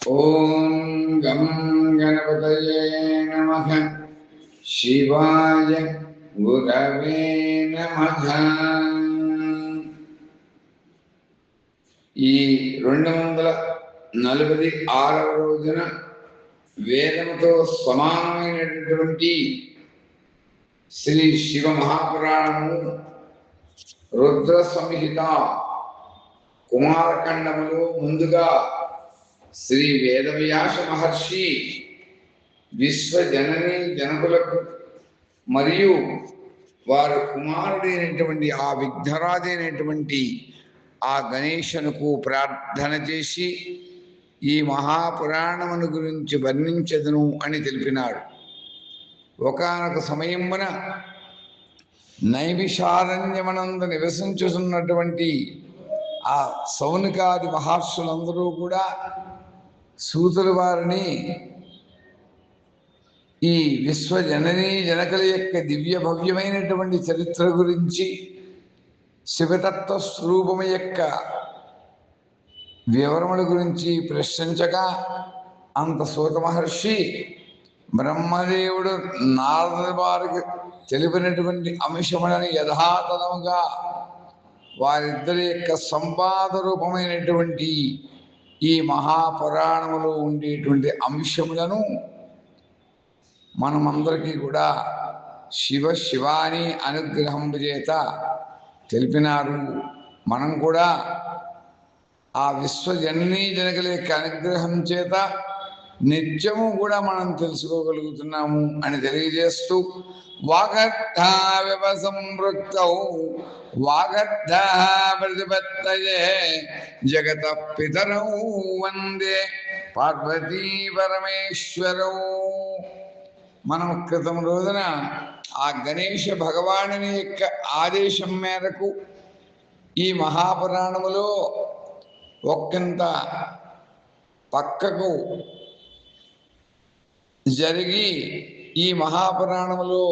ఓం గం గణపతయే నమః. శివాయ గురవే నమః. ఈ 246వ రోజున వేదముతో సమానమైనటువంటి శ్రీ శివ మహాపురాణము రుద్ర సంహిత కుమారఖండములో ముందుగా శ్రీ వేదవ్యాస మహర్షి విశ్వజనని జనకులకు మరియు వారి కుమారుడైనటువంటి ఆ విఘ్నరాజైనటువంటి ఆ గణేశునకు ప్రార్థన చేసి ఈ మహాపురాణమును గురించి వర్ణించదును అని తెలిపినాడు. ఒకానొక సమయమున నైమిషారణ్యమనందు నివసించుతున్నటువంటి ఆ సౌనికాది మహర్షులందరూ కూడా సూతుల వారిని ఈ విశ్వజననీ జనకుల యొక్క దివ్య భవ్యమైనటువంటి చరిత్ర గురించి, శివతత్వ స్వరూపము యొక్క వివరముల గురించి ప్రశ్నించగా అంత సూత మహర్షి బ్రహ్మదేవుడు నారదుల వారికి తెలిపినటువంటి అంశములను యథాతథముగా వారిద్దరి యొక్క సంవాద రూపమైనటువంటి ఈ మహాపురాణములో ఉండేటువంటి అంశములను మనమందరికీ కూడా శివాని అనుగ్రహం చేత తెలిపినారు. మనం కూడా ఆ విశ్వజననీ జనకుల యొక్క అనుగ్రహం చేత నిత్యము కూడా మనం తెలుసుకోగలుగుతున్నాము అని తెలియజేస్తూ వాగర్థావివ సంపృక్తౌ వాగర్థా ప్రతిపత్తయే జగత పితరౌ వందే పార్వతీ పరమేశ్వరౌ. మనం క్రితం రోజున ఆ గణేశ భగవానుని యొక్క ఆదేశం మేరకు ఈ మహాపురాణములో ఒక్కంత పక్కకు జరిగి ఈ మహాపురాణములో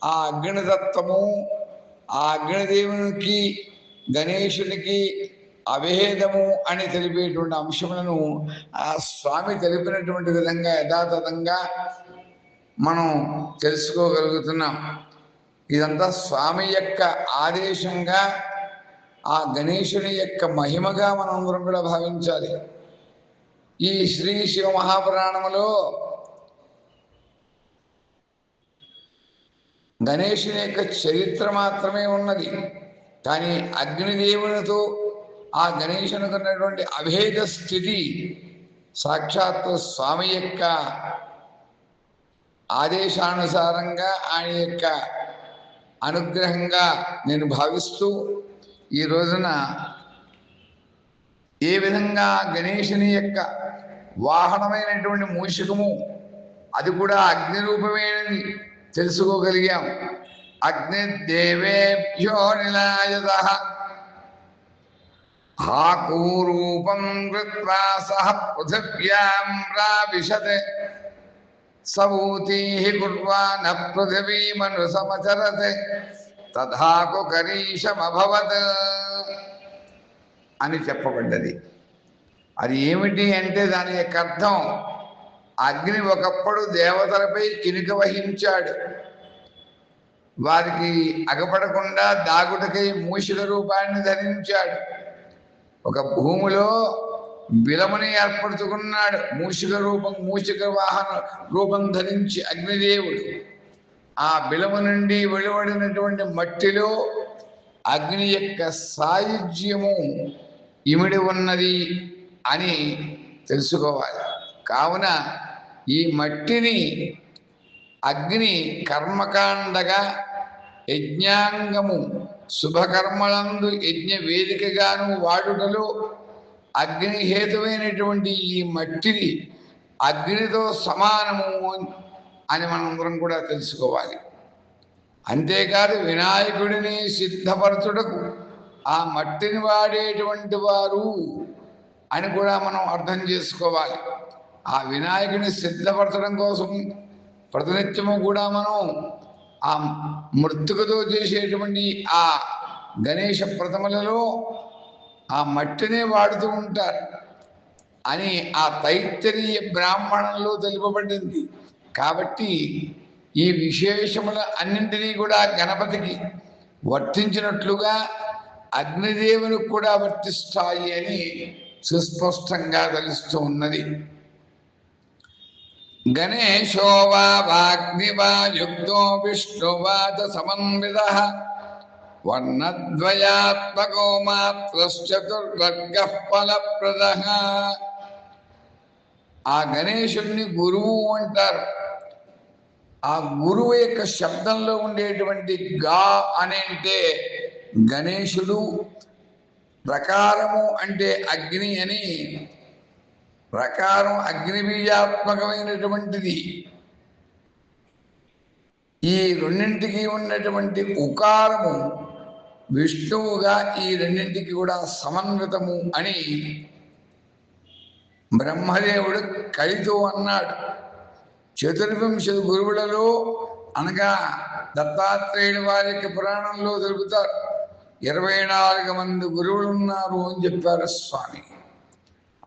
ఆ అగ్నితత్వము, ఆ అగ్నిదేవునికి గణేశునికి అభేదము అని తెలిపేటువంటి అంశములను ఆ స్వామి తెలిపినటువంటి విధంగా యథాతథంగా మనం తెలుసుకోగలుగుతున్నాం. ఇదంతా స్వామి యొక్క ఆదేశంగా ఆ గణేశుని యొక్క మహిమగా మనం అందరం కూడా భావించాలి. ఈ శ్రీ శివ మహాపురాణములో గణేశుని యొక్క చరిత్ర మాత్రమే ఉన్నది. కానీ అగ్నిదేవునితో ఆ గణేశునికి ఉన్నటువంటి అభేద స్థితి సాక్షాత్తు స్వామి యొక్క ఆదేశానుసారంగా ఆయన యొక్క అనుగ్రహంగా నేను భావిస్తూ ఈ రోజున ఏ విధంగా గణేశుని యొక్క వాహనమైనటువంటి మూషికము అది కూడా అగ్ని రూపమేనని తెలుసుకోగలిగాం. అగ్నిదేవేభ్యో నిలాయతః హాకూరూపం కృత్వా సహ పృథివ్యాం ప్రావిశత్ సవూతీః కుర్వాణ పృథివీమనుసమచరత్ తథాకు కరీశమభవత్ అని చెప్పబడ్డది. అది ఏమిటి అంటే దాని యొక్క అర్థం, అగ్ని ఒకప్పుడు దేవతలపై కినుక వహించాడు. వారికి అగపడకుండా దాగుటకై మూషిక రూపాన్ని ధరించాడు. ఒక భూమిలో బిలముని ఏర్పరచుకున్నాడు. మూషిక వాహన రూపం ధరించి అగ్నిదేవుడు ఆ బిలము నుండి వెలువడినటువంటి మట్టిలో అగ్ని యొక్క సాయుజ్యము ఇమిడి ఉన్నది అని తెలుసుకోవాలి. కావున ఈ మట్టిని అగ్ని కర్మకాండగా, యజ్ఞాంగము శుభకర్మలందు యజ్ఞ వేదికగాను వాడుటలో అగ్ని హేతువైనటువంటి ఈ మట్టిని అగ్నితో సమానము అని మనందరం కూడా తెలుసుకోవాలి. అంతేకాదు వినాయకుడిని సిద్ధపరచుటకు ఆ మట్టిని వాడేటువంటి వారు అని కూడా మనం అర్థం చేసుకోవాలి. ఆ వినాయకుడిని సిద్ధపరచడం కోసం ప్రతినిత్యము కూడా మనం ఆ మృత్తుకతో చేసేటువంటి ఆ గణేష ప్రతిమలలో ఆ మట్టినే వాడుతూ ఉంటారు. అని ఆ తైత్తరీయ బ్రాహ్మణంలో తెలుపబడింది. కాబట్టి ఈ విశేషముల అన్నింటినీ కూడా గణపతికి వర్తించినట్లుగా అగ్నిదేవునికి కూడా వర్తిస్తాయి అని సుస్పష్టంగా తెలుస్తూ ఉన్నది. గణేశో వా వాగ్నివా యుక్తో విష్ణువాత సమన్వితః వర్ణద్వయాత్మకో మాత్రశ్చతుర్వర్గః ఫలప్రదః. ఆ గణేశుడిని గురువు అంటారు. ఆ గురువు యొక్క శబ్దంలో ఉండేటువంటి గా అని అంటే గణేశుడు, ప్రకారము అంటే అగ్ని అని, ప్రకారం అగ్ని బీజాత్మకమైనటువంటిది. ఈ రెండింటికి ఉన్నటువంటి ఉకారము విష్ణువుగా ఈ రెండింటికి కూడా సమన్వితము అని బ్రహ్మదేవుడు కళితో అన్నాడు. చతుర్వింశ గురువులలో అనగా దత్తాత్రేయుడి వారి యొక్క పురాణంలో తెలుపుతారు 24 మంది గురువులు ఉన్నారు అని చెప్పారు స్వామి.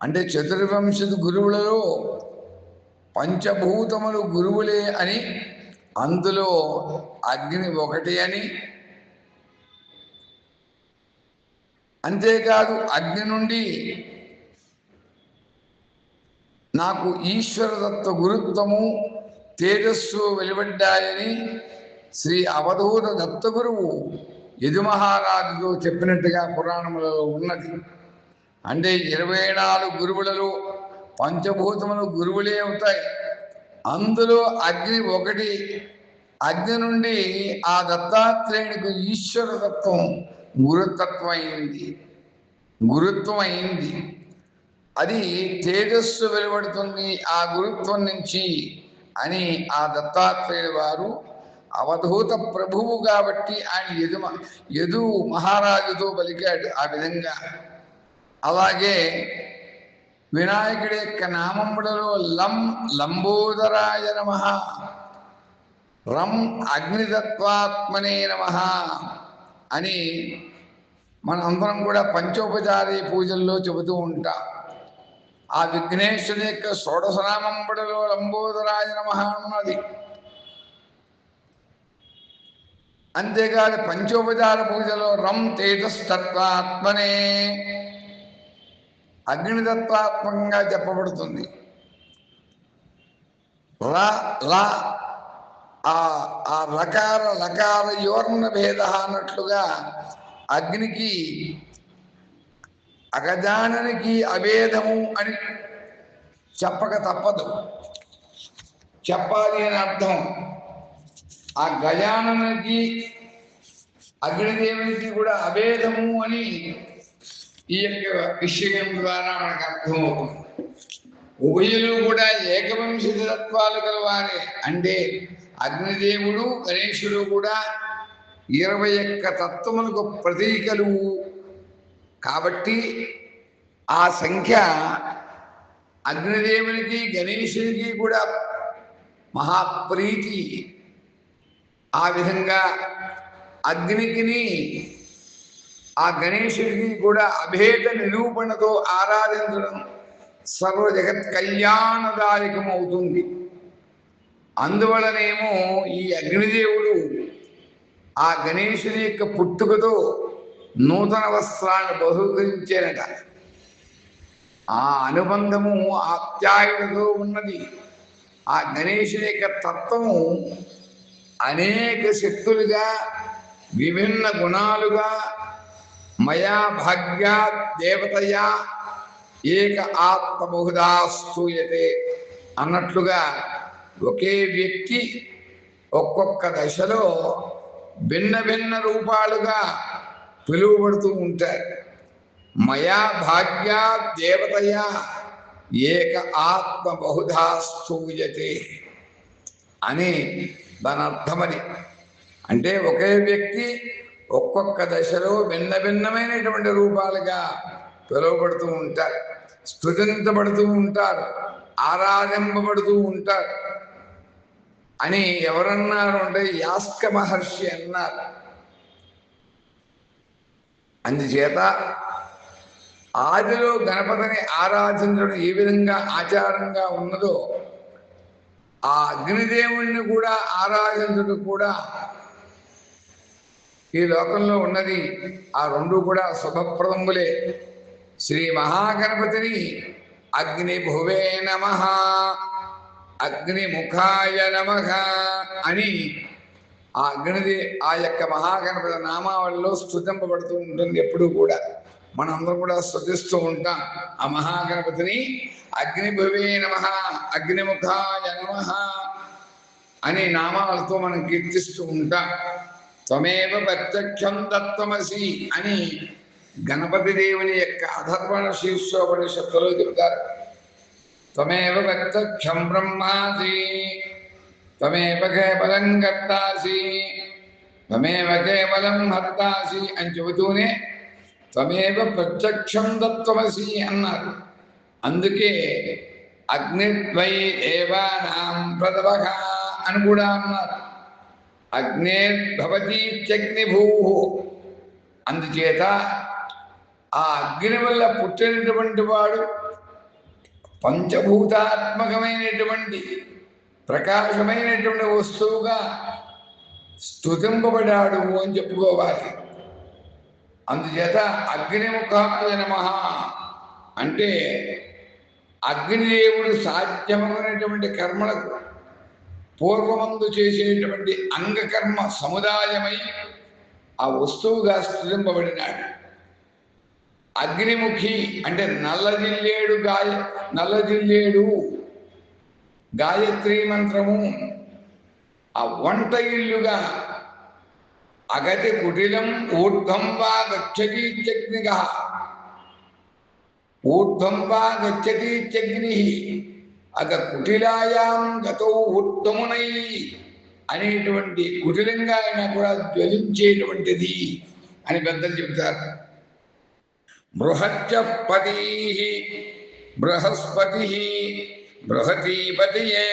అంటే చతుర్వింశతి గురువులలో పంచభూతములు గురువులే అని, అందులో అగ్ని ఒకటి అని, అంతేకాదు అగ్ని నుండి నాకు ఈశ్వరదత్త గురుత్వము తేజస్సు వెలువడ్డాయని శ్రీ అవధూత దత్తగురువు యదుమహారాజుతో చెప్పినట్టుగా పురాణములలో ఉన్నది. అంటే 24 గురువులలో పంచభూతములు గురువులే అవుతాయి. అందులో అగ్ని ఒకటి. అగ్ని నుండి ఆ దత్తాత్రేయునికి ఈశ్వరతత్వం గురుత్వం అయింది. అది తేజస్సు వెలువడుతుంది ఆ గురుత్వం నుంచి అని ఆ దత్తాత్రేయుడు వారు అవధూత ప్రభువు కాబట్టి ఆయన యదు మహారాజుతో పలికాడు ఆ విధంగా. అలాగే వినాయకుడి యొక్క నామములలో లం లంబోదరాయ నమః, రం అగ్నితత్వాత్మనే నమః అని మనందరం కూడా పంచోపచారీ పూజల్లో చెబుతూ ఉంటాం. ఆ విఘ్నేశ్వరుని యొక్క షోడశనామంబడిలో లంబోదరాయ నమః అన్నది. అంతేకాదు పంచోపచార పూజలో రం తేజస్తత్వాత్మనే అగ్నితత్వాత్మకంగా చెప్పబడుతుంది. ఆ రకార లకార యోర్ణ భేద అన్నట్లుగా అగ్నికి అగజాననికి అభేదము అని చెప్పక తప్పదు, చెప్పాలి అని అర్థం. ఆ గజాననికి అగ్నిదేవునికి కూడా అభేదము అని ఈ యొక్క విషయం ద్వారా మనకు అర్థమవుతుంది. ఉభయులు కూడా ఏకవంశి తత్వాలు కలవారే. అంటే అగ్నిదేవుడు గణేశుడు కూడా 21 తత్వములకు ప్రతీకలు కాబట్టి ఆ సంఖ్య అగ్నిదేవునికి గణేశునికి కూడా మహాప్రీతి. ఆ విధంగా అగ్నికిని ఆ గణేశుడికి కూడా అభేద నిరూపణతో ఆరాధించడం సర్వ జగత్ కళ్యాణదాయకం అవుతుంది. అందువలనేమో ఈ అగ్నిదేవుడు ఆ గణేశుని యొక్క పుట్టుకతో నూతన వస్త్రాన్ని బహుకరించారట. ఆ అనుబంధము ఆప్యాయతతో ఉన్నది. ఆ గణేశుని యొక్క తత్వము అనేక శక్తులుగా విభిన్న గుణాలుగా మయా భాగ్యా దేవతయా ఏక ఆత్మ బహుధా స్తూయతే అన్నట్లుగా ఒకే వ్యక్తి ఒక్కొక్క దశలో భిన్న భిన్న రూపాలుగా పిలువబడుతూ ఉంటారు. మయా భాగ్యా దేవతయా ఏక ఆత్మ బహుధా స్తూయతే అని దాని అర్థమని. అంటే ఒకే వ్యక్తి ఒక్కొక్క దశలో భిన్న భిన్నమైనటువంటి రూపాలుగా పిలువబడుతూ ఉంటారు, స్తుతించబడుతూ ఉంటారు, ఆరాధింపబడుతూ ఉంటారు అని ఎవరన్నారు అంటే యాస్క మహర్షి అన్నారు. అందుచేత ఆదిలో గణపతిని ఆరాధించడం ఏ విధంగా ఆచారంగా ఉన్నదో ఆ అగ్నిదేవుణ్ణి కూడా ఆరాధించడం కూడా ఈ లోకంలో ఉన్నది. ఆ రెండు కూడా శుభప్రదములే. శ్రీ మహాగణపతిని అగ్నిభువే నమః, అగ్నిముఖాయ నమః అని ఆ అగ్నిది ఆ యొక్క మహాగణపతి నామావళిలో స్తుతింపబడుతూ ఉంటుంది. ఎప్పుడు కూడా మనందరం కూడా స్తుతిస్తూ ఉంటాం ఆ మహాగణపతిని. అగ్నిభువే నమః, అగ్నిముఖాయ నమః అనే నామాలతో మనం కీర్తిస్తూ ఉంటాం. త్వమేవ ప్రత్యక్షం తత్వమసి అని గణపతి దేవుని యొక్క అధర్వణ శీర్షోపనిషత్తులో చెప్తారు. త్వమేవ ప్రత్యక్షం బ్రహ్మాసి, త్వమేవ కేవలం కర్తాసి, త్వమేవ కేవలం హర్తాసి అని చెబుతూనే త్వమేవ ప్రత్యక్షం తత్వమసి అన్నారు. అందుకే అగ్నిద్వై దేవానాం ప్రథమః అని కూడా అన్నారు. అగ్నేర్భవతీత్యగ్నిభూ. అందుచేత ఆ అగ్ని వల్ల పుట్టినటువంటి వాడు పంచభూతాత్మకమైనటువంటి ప్రకాశమైనటువంటి వస్తువుగా స్తుతింపబడాడు అని చెప్పుకోవాలి. అందుచేత అగ్నిముఖాయ నమః అంటే అగ్నిదేవుడు సాధ్యమైనటువంటి కర్మలకు పూర్వమందు చేసేటువంటి అంగకర్మ సముదాయమై ఆ వస్తువుగా స్థితింపబడినాడు. అగ్నిముఖి అంటే నల్లజిల్లేడు గాయత్రీ మంత్రము ఆ వంట ఇల్లుగా అగతి కుటిలం ఊర్ధ్వం వా గచ్చతీత్యగ్నిగః, ఊర్ధ్వం వా గచ్చతీత్యగ్నిః అగ కుటిలాయాం గతో ఉత్తమునై అనేటువంటి కుటిలంగా అయినా కూడా జ్వలించేటువంటిది అని పెద్దలు చెబుతారు. బృహత్యపతి బృహస్పతి బృహతీపతియే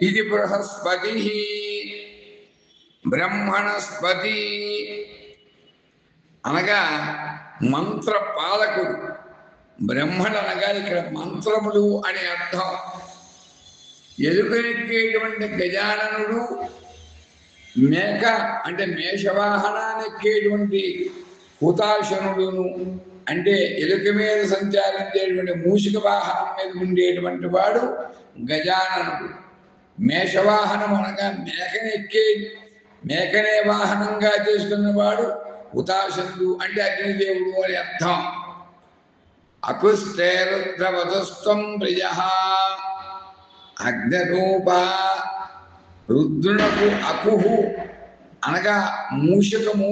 ఇది బృహస్పతి బ్రహ్మణస్పతి అనగా మంత్ర పాలకుడు. బ్రహ్మణ్ అనగా ఇక్కడ మంత్రములు అనే అర్థం. ఎలుకనెక్కేటువంటి గజాననుడు, మేక అంటే మేషవాహనానెక్కేటువంటి హుతాశనుడును అంటే ఎలుక మీద సంచారించేటువంటి మూషిక వాహనం మీద ఉండేటువంటి వాడు గజాననుడు. మేషవాహనం అనగా మేకనే వాహనంగా చేసుకున్నవాడు హుతాశనుడు అంటే అగ్నిదేవుడు అని అర్థం. అకుస్తే రుద్రవధస్త్వం ప్రియ అగ్నిరూప. రుద్రునకు అకుహు అనగా మూషికము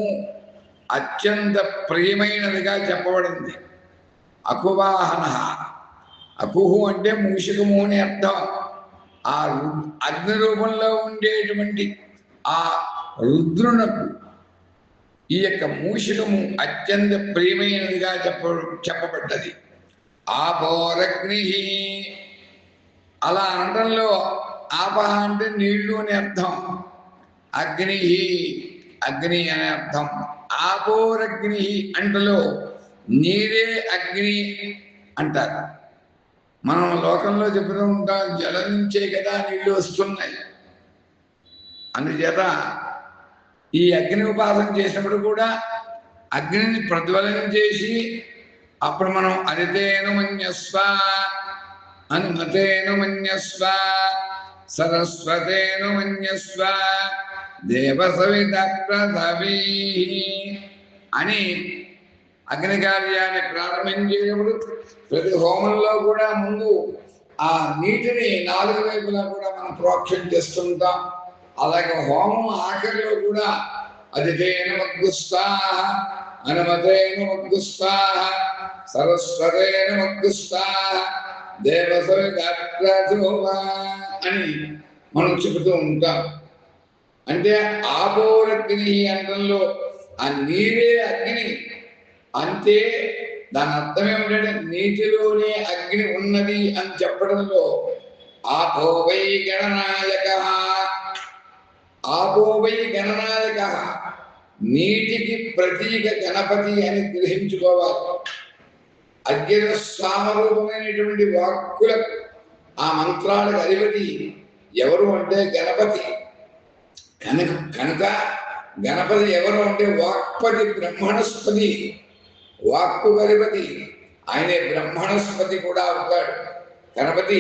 అత్యంత ప్రియమైనదిగా చెప్పబడింది. అకువాహన, అకుహు అంటే మూషికము అని అర్థం. ఆ అగ్ని రూపంలో ఉండేటువంటి ఆ రుద్రునకు ఈ యొక్క మూషికము అత్యంత ప్రియమైనదిగా చెప్పబడ్డది. ఆపోరగ్ని అలా అనడంలో ఆపహ అంటే నీళ్లు అని అర్థం, అగ్ని అగ్ని అనే అర్థం. ఆపోరగ్ని అంటలో నీరే అగ్ని అంటారు. మనం లోకంలో చెబుతూ ఉంటాం జలం నుంచే కదా నీళ్లు వస్తున్నాయి. అందుచేత ఈ అగ్ని ఉపాసన చేసినప్పుడు కూడా అగ్నిని ప్రజ్వలనం చేసి అప్పుడు మనం అరితేను మన్యస్వ, అనుమతేను మన్యస్వ, సరస్వతేను మన్యస్వ, దేవసవిత ప్రథవీ అని అగ్ని కార్యాన్ని ప్రారంభించేటప్పుడు ప్రతి హోమంలో కూడా ముందు ఆ నీటిని నాలుగు వైపులా కూడా మనం ప్రోక్షణ చేస్తుంటాం. అలాగే హోమం ఆఖరిలో కూడా అదితేన మగ్గుస్తాహ, అనుమతేన మగ్గుస్తాహ, సరస్వతేన మగ్గుస్తాహ, దేవసవిత ప్రథవా అని మనం చెబుతూ ఉంటాం. అంటే ఆపోరగ్ని అంటంలో ఆ నీరే అగ్ని. అంతే దాని అర్థం ఏమిటంటే నీటిలోనే అగ్ని ఉన్నది అని చెప్పడంలో ఆపోవై గణనాయక, ఆపోవై గణనాయక నీటికి ప్రతీక గణపతి అని గ్రహించుకోవాలి. అగ్ని సామరూపమైనటువంటి వాక్కులకు ఆ మంత్రాలకు అధిపతి ఎవరు అంటే గణపతి. కనుక గణపతి ఎవరు అంటే వాక్పతి బ్రహ్మణస్పతి, వాక్కు అధిపతి. ఆయనే బ్రహ్మణస్పతి కూడా అవుతాడు. గణపతి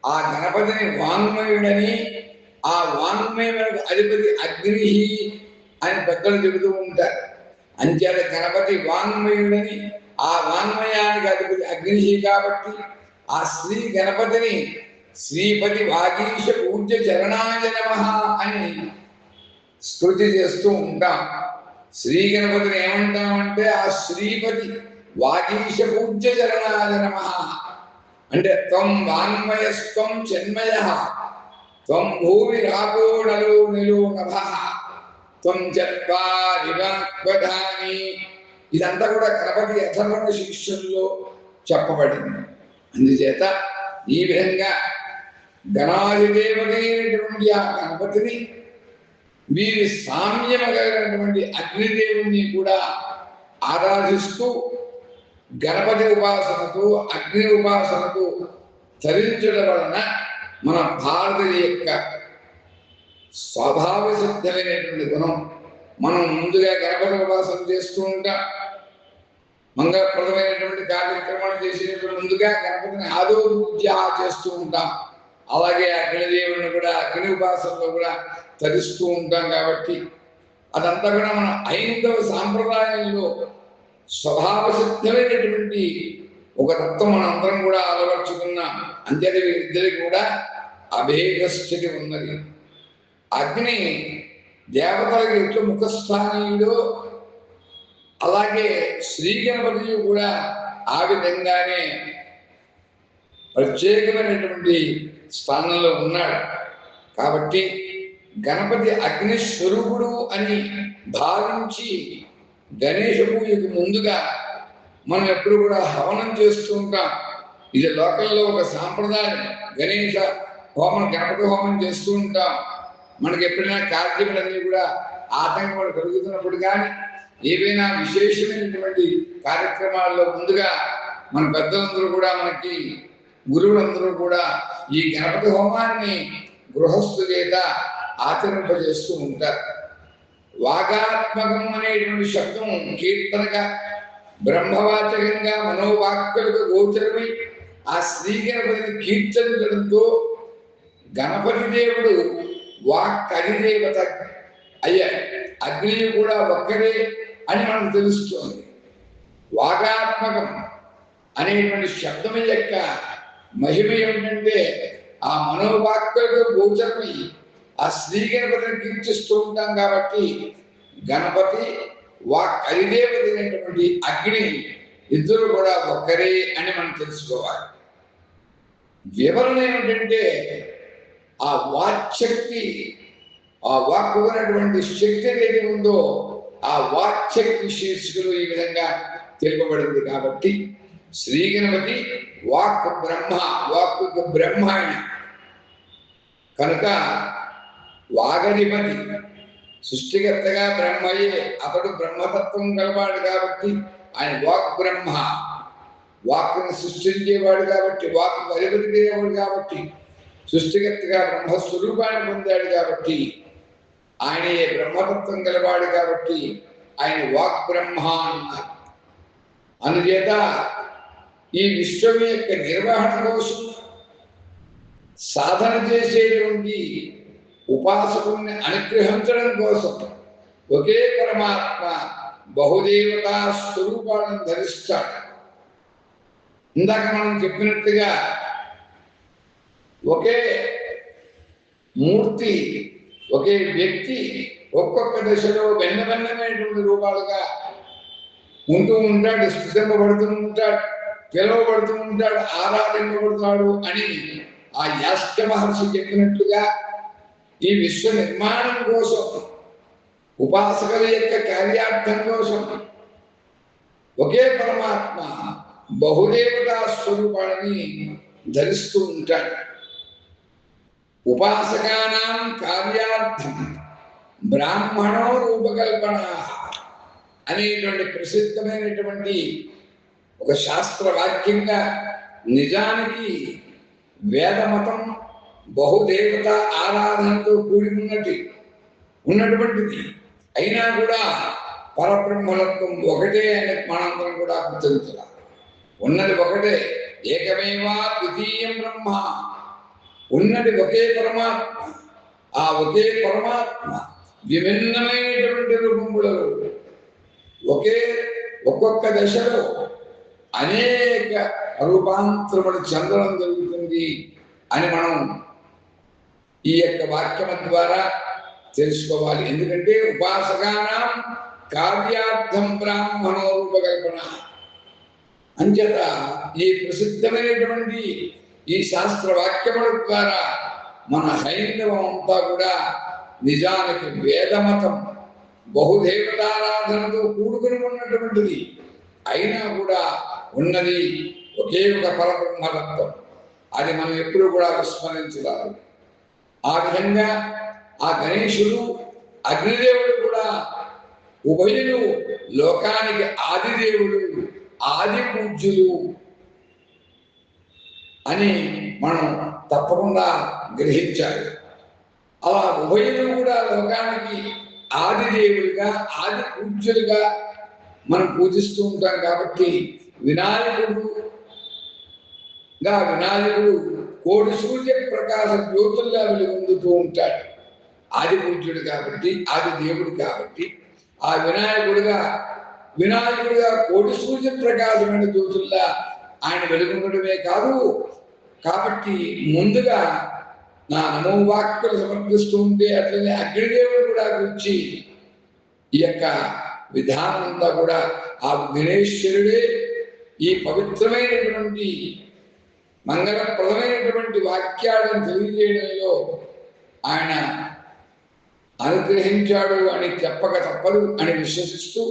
ఆ గణపతిని వాంగ్మయుడని, ఆ వాంగ్మయులకు అధిపతి అగ్ని అని పెద్దలు చెబుతూ ఉంటారు. అంచేత గణపతి వాంగ్మయుడని, ఆ వాంగ్మయానికి అధిపతి అగ్ని కాబట్టి ఆ శ్రీ గణపతిని శ్రీపతి వాగీశ పూజ్య చరణాయ నమః అని స్తుతి చేస్తూ ఉంటాం. శ్రీ గణపతిని ఏమంటామంటే ఆ శ్రీపతి వాగీశ పూజ్య చరణాయ నమః అంటే త్వం వాంగ్మయస్త్వం చిన్మయః త్వం భూమి రాపో నలో నిలో నభః త్వం చత్వారి వాక్పదాని. ఇదంతా కూడా గణపతి అథర్వణ శీర్షంలో చెప్పబడింది. అందుచేత ఈ విధంగా గణాధిదేవతైనటువంటి ఆ గణపతిని, వీరి సామ్యమగలిగినటువంటి అగ్నిదేవుని కూడా ఆరాధిస్తూ గణపతి ఉపాసనకు అగ్ని ఉపాసనకు తరించడం వలన మన భారతీయ యొక్క స్వభావ సిద్ధమైనటువంటి గుణం. మనం ముందుగా గణపతి ఉపాసన చేస్తూ ఉంటాం. మంగళప్రదమైనటువంటి కార్యక్రమాలు చేసేటప్పుడు ముందుగా గణపతిని ఆదో పూజ చేస్తూ ఉంటాం. అలాగే అగ్నిదేవుని కూడా అగ్ని ఉపాసనలో కూడా తరిస్తూ ఉంటాం. కాబట్టి అదంతా కూడా మన ఐదవ సాంప్రదాయంలో స్వభావ సిద్ధమైనటువంటి ఒక తత్వం మన అందరం కూడా అలవర్చుకున్నాం. అంతేది వీరిద్దరికి కూడా అభేద స్థితి ఉన్నది. అగ్ని దేవతలకు ఎట్లు ముఖస్థానీయుడో అలాగే శ్రీ గణపతి కూడా ఆ విధంగానే ప్రత్యేకమైనటువంటి స్థానంలో ఉన్నాడు. కాబట్టి గణపతి అగ్ని స్వరూపుడు అని భావించి గణేష పూజకు ముందుగా మనం ఎప్పుడు కూడా హవనం చేస్తూ ఉంటాం. ఇది లోకల్లో ఒక సాంప్రదాయం. గణేష హోమం, గణపతి హోమం చేస్తూ ఉంటాం. మనకి ఎప్పుడైనా కార్యక్రమాలన్నీ కూడా ఆటంకం కలుగుతున్నప్పుడు కానీ ఏవైనా విశేషమైనటువంటి కార్యక్రమాల్లో ముందుగా మన పెద్దలందరూ కూడా, మనకి గురువులందరూ కూడా ఈ గణపతి హోమాన్ని గృహస్థు చేత ఆచరింపజేస్తూ ఉంటారు. వాగాత్మకం అనేటువంటి శబ్దం కీర్తనగా బ్రహ్మవాచకంగా మనోవాక్యులకు గోచరమై ఆ శ్రీ గణపతిని కీర్తించడంతో గణపతి దేవుడు వాక్ అధిదేవత అయ్యాడు. అగ్ని కూడా ఒక్కరే అని మనకు తెలుస్తోంది. వాగాత్మకం అనేటువంటి శబ్దం యొక్క మహిమ ఏమిటంటే ఆ మనోవాక్యులకు గోచరమై ఆ శ్రీ గణపతిని కీర్తిస్తూ ఉంటాం. కాబట్టి గణపతి వాక్ అధిదేవత అయినటువంటి అగ్ని ఇద్దరు కూడా ఒక్కరే అని మనం తెలుసుకోవాలి. వివరణ ఏమిటంటే ఆ వాక్శక్తి, ఆ వాక్కు ఉన్నటువంటి శక్తి ఏది ఉందో ఆ వాక్శక్తి శీర్షికలు ఈ విధంగా తెలుపబడింది. కాబట్టి శ్రీ గణపతి వాక్ బ్రహ్మ, వాక్కు బ్రహ్మ ఆయన కనుక వాగధిపతి సృష్టికర్తగా బ్రహ్మయే, అతడు బ్రహ్మతత్వం కలవాడు కాబట్టి ఆయన వాక్ బ్రహ్మ. వాక్కుని సృష్టించేవాడు కాబట్టి, వాక్కు అధిపతి దేవుడు కాబట్టి, సృష్టికర్తగా బ్రహ్మస్వరూపాన్ని పొందాడు కాబట్టి ఆయన బ్రహ్మతత్వం గలవాడు కాబట్టి ఆయన వాక్ బ్రహ్మ అన్నారు. అందుచేత ఈ విశ్వం యొక్క నిర్వహణ కోసం సాధన చేసేటువంటి ఉపాసకుల్ని అనుగ్రహించడం కోసం ఒకే పరమాత్మ బహుదేవతా స్వరూపాలను ధరిస్తాడు. ఇందాక మనం చెప్పినట్టుగా ఒకే మూర్తి, ఒకే వ్యక్తి ఒక్కొక్క దశలో భిన్న భిన్నమైనటువంటి రూపాలుగా ఉంటూ ఉంటాడు, స్థుతింపబడుతూ ఉంటాడు, పిలువబడుతూ ఉంటాడు, ఆరాధింపబడతాడు అని ఆ యాస్క మహర్షి చెప్పినట్టుగా ఈ విశ్వ నిర్మాణం కోసం, ఉపాసకుల యొక్క కార్యార్థం కోసం ఒకే పరమాత్మ బహుదేవతా స్వరూపాన్ని ధరిస్తూ ఉంటాడు. ఉపాసకానాం కార్యార్థం బ్రాహ్మణో రూపకల్పన అనేటువంటి ప్రసిద్ధమైనటువంటి ఒక శాస్త్రవాక్యంగా నిజానికి వేదమతం బహుదేవత ఆరాధనతో కూడి ఉన్నటువంటిది. అయినా కూడా పరబ్రహ్మలత్వం ఒకటే అని మనందరం కూడా గుర్తించాలి. ఉన్నది ఒకటే, ఏకమేవా ద్వితీయం బ్రహ్మ. ఉన్నది ఒకే పరమాత్మ. ఆ ఒకే పరమాత్మ విభిన్నమైనటువంటి రూపములలో ఒక్కొక్క దశలో అనేక రూపాంతరములు చెందడం జరుగుతుంది అని మనం ఈ యొక్క వాక్యం ద్వారా తెలుసుకోవాలి. ఎందుకంటే ఉపాసకానాం కార్యార్థం బ్రాహ్మణో రూపకల్పన అంచేత ఈ ప్రసిద్ధమైనటువంటి ఈ శాస్త్ర వాక్యముల ద్వారా మన హైందవం అంతా కూడా నిజానికి వేదమతం బహుదేవతారాధనతో కూడుకుని ఉన్నటువంటిది. అయినా కూడా ఉన్నది ఒకే ఒక పరబ్రహ్మతత్వం. అది మనం ఎప్పుడూ కూడా విస్మరించరాదు. ఆ విధంగా ఆ గణేశుడు అగ్నిదేవుడు కూడా ఉభయులు లోకానికి ఆదిదేవుడు, ఆది పూజ్యులు అని మనం తప్పకుండా గ్రహించాలి. అలా ఉభయులు కూడా లోకానికి ఆదిదేవులుగా, ఆది పూజ్యులుగా మనం పూజిస్తూ ఉంటాం. కాబట్టి వినాయకుడు కోడి సూర్య ప్రకాశ జ్యోతుల్లా వెలుగొందుతూ ఉంటాడు. ఆది పూజ్యుడు కాబట్టి, ఆది దేవుడు కాబట్టి, ఆ వినాయకుడిగా కోడి సూర్య ప్రకాశమైన జ్యోతుల్లా ఆయన వెలుగొందడమే కాదు. కాబట్టి ముందుగా నా నమోవాక్యులు సమర్పిస్తూ ఉంటే అట్లనే అగ్నిదేవుడు కూడా గురించి ఈ యొక్క విధానం అంతా కూడా ఆ గణేశ్వరుడే ఈ పవిత్రమైనటువంటి మంగళప్రదమైనటువంటి వాక్యాలను తెలియజేయడంలో ఆయన అనుగ్రహించాడు అని చెప్పక తప్పదు అని విశ్వసిస్తూ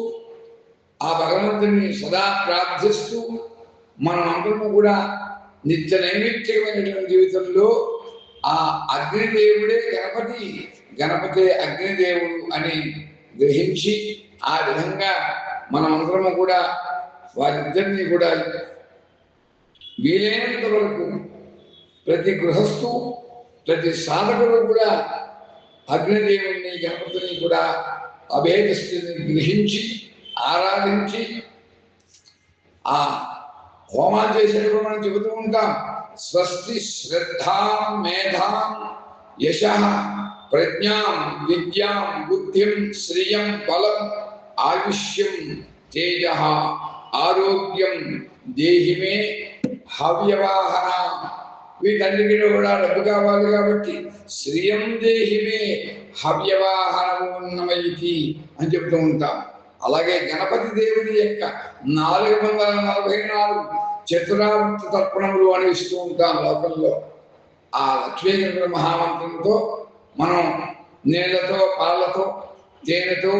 ఆ భగవంతుని సదా ప్రార్థిస్తూ మనం అందరము కూడా నిత్య నైమిత్తికమైనటువంటి జీవితంలో ఆ అగ్నిదేవుడే గణపతి అగ్నిదేవుడు అని గ్రహించి ఆ విధంగా మనమందరము కూడా వారిద్దరినీ కూడా వీలైనంత వరకు ప్రతి గృహస్థు, ప్రతి సాధకుడు కూడా అగ్నిదేవుని గణపతిని కూడా అభేద స్థితిని గ్రహించి ఆరాధించి ఆ హోమాలు చేసేటప్పుడు మనం చెబుతూ ఉంటాం, స్వస్తి శ్రద్ధాం మేధాం యశః ప్రజ్ఞాం విద్యాం బుద్ధిం శ్రియం బలం ఆయుష్యం తేజః ఆరోగ్యం దేహిమే హవ్యవాహన. వీటన్నిటిలో కూడా డబ్బు కావాలి కాబట్టి శ్రియం దేహిమే హవ్యవాహనమున్నమైతి అని చెప్తూ ఉంటాం. అలాగే గణపతి దేవుని యొక్క 444 చతురావర్త తర్పణములు అని ఇస్తూ ఉంటాం లోకంలో. ఆ లక్ష్మీగణ మహామంత్రంతో మనం నీళ్లతో, పాలతో, తేనెతో,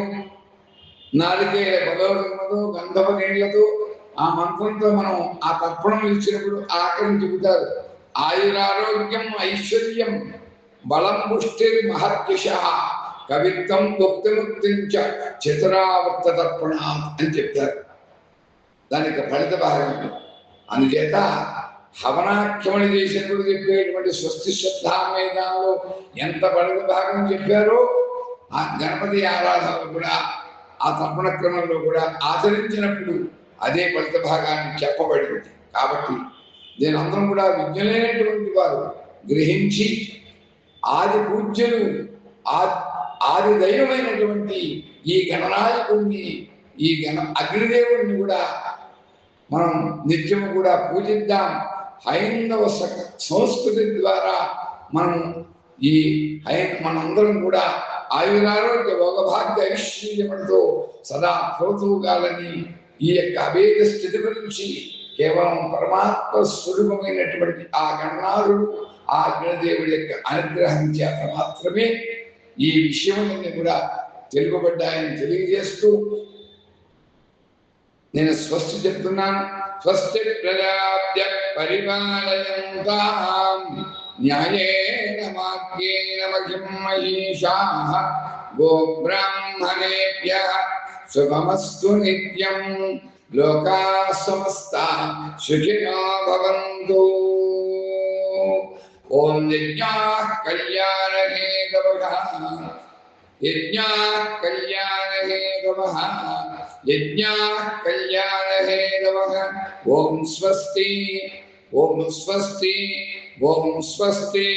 నారికేల పదోగంతో, గంధపు నీళ్లతో ఆ మంత్రంతో మనం ఆ తర్పణం ఇచ్చినప్పుడు ఆకలిని చెబుతారు. ఆయురారోగ్యం ఐశ్వర్యం బలం పుష్టిర్ మహర్యశ కవిత్వం భక్తిముక్తించ చతురావర్త తర్పణ అని చెప్తారు. దానికి ఫలిత భాగం. అందుచేత హవనాఖ్యమని చేసినప్పుడు చెప్పేటువంటి స్వస్తి శ్రద్ధామేదాల్లో ఎంత ఫలిత భాగం చెప్పారో ఆ గణపతి ఆరాధనలో కూడా ఆ తర్పణ క్రమంలో కూడా ఆచరించినప్పుడు అదే ఫలిత భాగాన్ని చెప్పబడింది. కాబట్టి దీనందరం కూడా విజ్ఞులైనటువంటి వారు గ్రహించి ఆది పూజ్యులు ఆది దైవమైనటువంటి ఈ గణనాయకుడిని, ఈ అగ్నిదేవుడిని కూడా మనం నిత్యము కూడా పూజిద్దాం. హైందవ సంస్కృతి ద్వారా మనం మనందరం కూడా ఆయురారోగ్య భోగభాగ్య ఐశ్వర్యములతో సదా ప్రోతుగాలని ఈ యొక్క అభేద స్థితి గురించి కేవలం పరమాత్మ స్వరూపమైనటువంటి ఆ గణనాథుడు ఆ అగ్నిదేవుడి యొక్క అనుగ్రహం చేత మాత్రమే ఈ విషయములన్నీ కూడా తెలుపబడ్డాయని తెలియజేస్తూ నేను స్వస్తి చెప్తున్నాను. స్వస్తి ప్రజాభ్య పరిపాలయంతాం న్యాయేన మార్గేణ మహిం మహీషాః గోబ్రాహ్మణేభ్యః శుభమస్తు నిత్యం. లోకాः సమస్తాः సుఖినో భవంతు. ఓం యజ్ఞాః కళ్యాణహేతవః యజ్ఞాః కళ్యాణహేతవః యజ్ఞాః కళ్యాణహేతవః. ఓం స్వస్తి ఓం స్వస్తి ఓం స్వస్తి.